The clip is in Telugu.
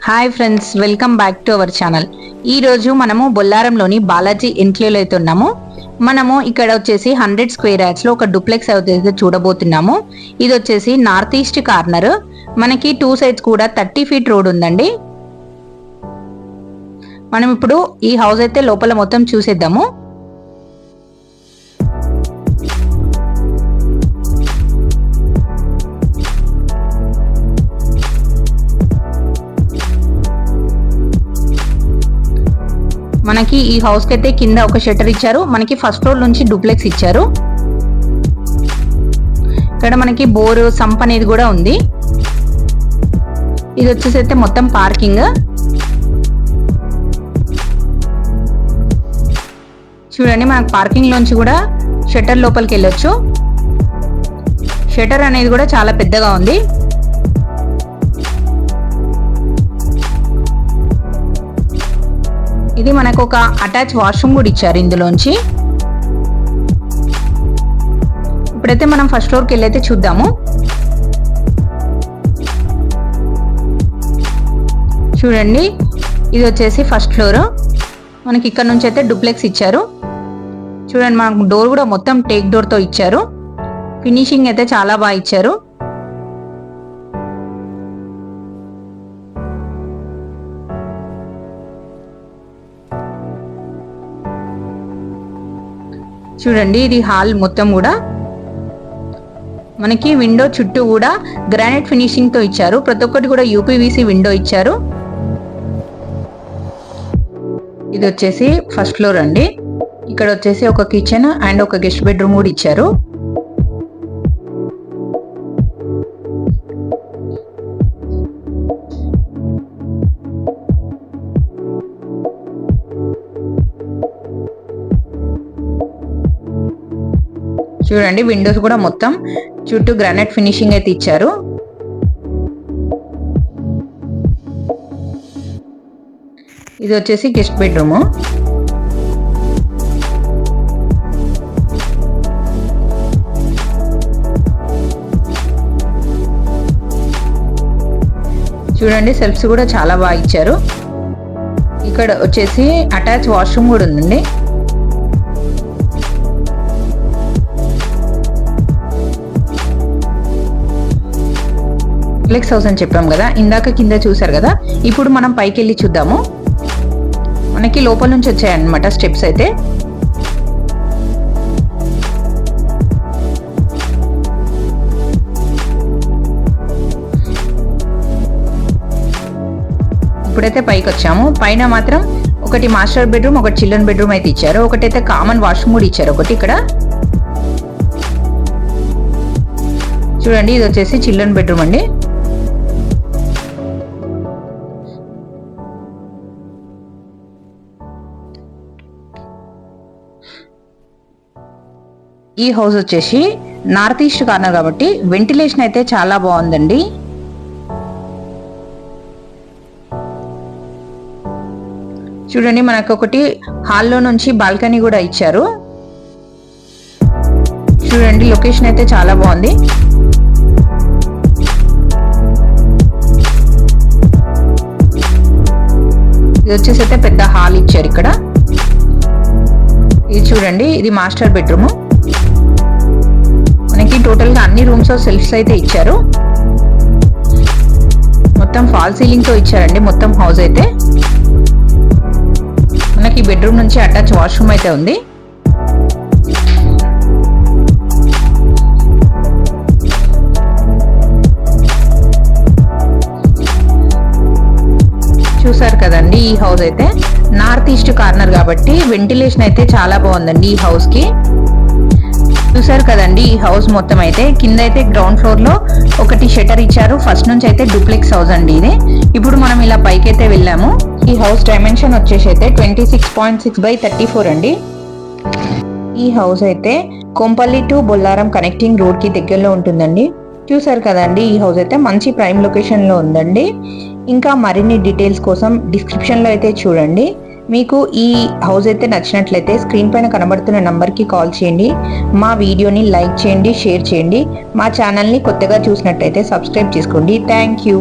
Hi friends, welcome back to our channel. ఈ రోజు మనము బొల్లారంలోని బాలాజీ ఎన్క్లేవ్లో అయితే ఉన్నాము. మనము ఇక్కడ వచ్చేసి 100 స్క్వేర్ యార్డ్స్ లో ఒక డూప్లెక్స్ అయితే చూడబోతున్నాము. ఇది వచ్చేసి నార్త్ ఈస్ట్ కార్నర్. మనకి 2 సైడ్స్ కూడా 30 ఫీట్ రోడ్ ఉందండి. మనం ఇప్పుడు ఈ హౌస్ అయితే లోపల మొత్తం చూసేద్దాము. మనకి ఈ హౌస్ కి అయితే కింద ఒక షట్టర్ ఇచ్చారు. మనకి ఫస్ట్ ఫ్లోర్ నుంచి డూప్లెక్స్ ఇచ్చారు. ఇక్కడ మనకి బోరు సంప్ అనేది కూడా ఉంది. ఇది వచ్చేసి అయితే మొత్తం పార్కింగ్. చూడండి, మనకు పార్కింగ్ లోంచి కూడా షట్టర్ లోపలికి వెళ్ళొచ్చు. షట్టర్ అనేది కూడా చాలా పెద్దగా ఉంది. ఇది మనకు ఒక అటాచ్ వాష్రూమ్ కూడా ఇచ్చారు ఇందులోంచి. ఇప్పుడైతే మనం ఫస్ట్ ఫ్లోర్కి వెళ్ళైతే చూద్దాము. చూడండి, ఇది వచ్చేసి ఫస్ట్ ఫ్లోర్. మనకి ఇక్కడ నుంచి అయితే డూప్లెక్స్ ఇచ్చారు. చూడండి, మనకు డోర్ కూడా మొత్తం టేక్ డోర్ తో ఇచ్చారు. ఫినిషింగ్ అయితే చాలా బాగా ఇచ్చారు. చూడండి, ఇది హాల్ మొత్తం కూడా మనకి విండో చుట్టూ కూడా గ్రానైట్ ఫినిషింగ్ తో ఇచ్చారు. ప్రతి ఒక్కటి కూడా యూపీవీసీ విండో ఇచ్చారు. ఇది వచ్చేసి ఫస్ట్ ఫ్లోర్ అండి. ఇక్కడ వచ్చేసి ఒక కిచెన్ అండ్ ఒక గెస్ట్ బెడ్రూమ్ కూడా ఇచ్చారు. చూడండి, విండోస్ కూడా మొత్తం చుట్టూ గ్రానైట్ ఫినిషింగ్ అయితే ఇచ్చారు. ఇది వచ్చేసి గెస్ట్ బెడ్రూమ్. చూడండి, సెల్ఫ్స్ కూడా చాలా బాగా ఇచ్చారు. ఇక్కడ వచ్చేసి అటాచ్ వాష్రూమ్ కూడా ఉందండి. డూప్లెక్స్ హౌస్ అని చెప్పాం కదా, ఇందాక కింద చూసారు కదా. ఇప్పుడు మనం పైకి వెళ్ళి చూద్దాము. మనకి లోపల నుంచి వచ్చాయన్నమాట స్టెప్స్ అయితే. ఇప్పుడైతే పైకి వచ్చాము. పైన మాత్రం ఒకటి మాస్టర్ బెడ్రూమ్, ఒకటి చిల్డ్రన్ బెడ్రూమ్ అయితే ఇచ్చారు. ఒకటైతే కామన్ వాష్రూమ్ కూడా ఇచ్చారు ఒకటి ఇక్కడ. చూడండి, ఇది వచ్చేసి చిల్డ్రన్ బెడ్రూమ్ అండి. ఈ హౌస్ వచ్చేసి నార్త్ ఈస్ట్ కార్నర్ కాబట్టి వెంటిలేషన్ అయితే చాలా బాగుందండి. చూడండి, మనకు ఒకటి హాల్లో నుంచి బాల్కనీ కూడా ఇచ్చారు. చూడండి, లొకేషన్ అయితే చాలా బాగుంది. ఇది వచ్చేసి అయితే పెద్ద హాల్ ఇచ్చారు ఇక్కడ. ఇది చూడండి, ఇది మాస్టర్ బెడ్రూమ్. మనకి టోటల్ గా అన్ని రూమ్స్ సెల్ఫ్స్ అయితే ఇచ్చారు. మొత్తం ఫాల్ సీలింగ్ తో ఇచ్చారండి మొత్తం హౌస్ అయితే. మనకి బెడ్రూమ్ నుంచి అటాచ్ వాష్రూమ్ అయితే ఉంది. చూసారు కదండి, ఈ హౌస్ అయితే నార్త్ ఈస్ట్ కార్నర్ కాబట్టి వెంటిలేషన్ అయితే చాలా బాగుందండి ఈ హౌస్ కి. చూసారు కదండి, ఈ హౌస్ మొత్తం అయితే కింద అయితే గ్రౌండ్ ఫ్లోర్ లో ఒకటి షట్టర్ ఇచ్చారు. ఫస్ట్ నుంచి అయితే డూప్లెక్స్ హౌస్ అండి ఇది. ఇప్పుడు మనం ఇలా పైకి అయితే వెళ్ళాము. ఈ హౌస్ డైమెన్షన్ వచ్చేసి అయితే 26.6/34 అండి. ఈ హౌస్ అయితే Kompally to Bollaram connecting road కి దగ్గరలో ఉంటుందండి. చూసారు కదండి, ఈ హౌస్ అయితే మంచి ప్రైమ్ లొకేషన్ లో ఉందండి. ఇంకా మరిన్ని డీటెయిల్స్ కోసం డిస్క్రిప్షన్ లో అయితే చూడండి. మీకు ఈ హౌస్ అయితే నచ్చినట్లయితే స్క్రీన్ పైన కనబడుతున్న నంబర్కి కాల్ చేయండి. మా వీడియోని లైక్ చేయండి, షేర్ చేయండి. మా ఛానల్ని కొత్తగా చూసినట్లయితే సబ్స్క్రైబ్ చేసుకోండి. Thank you.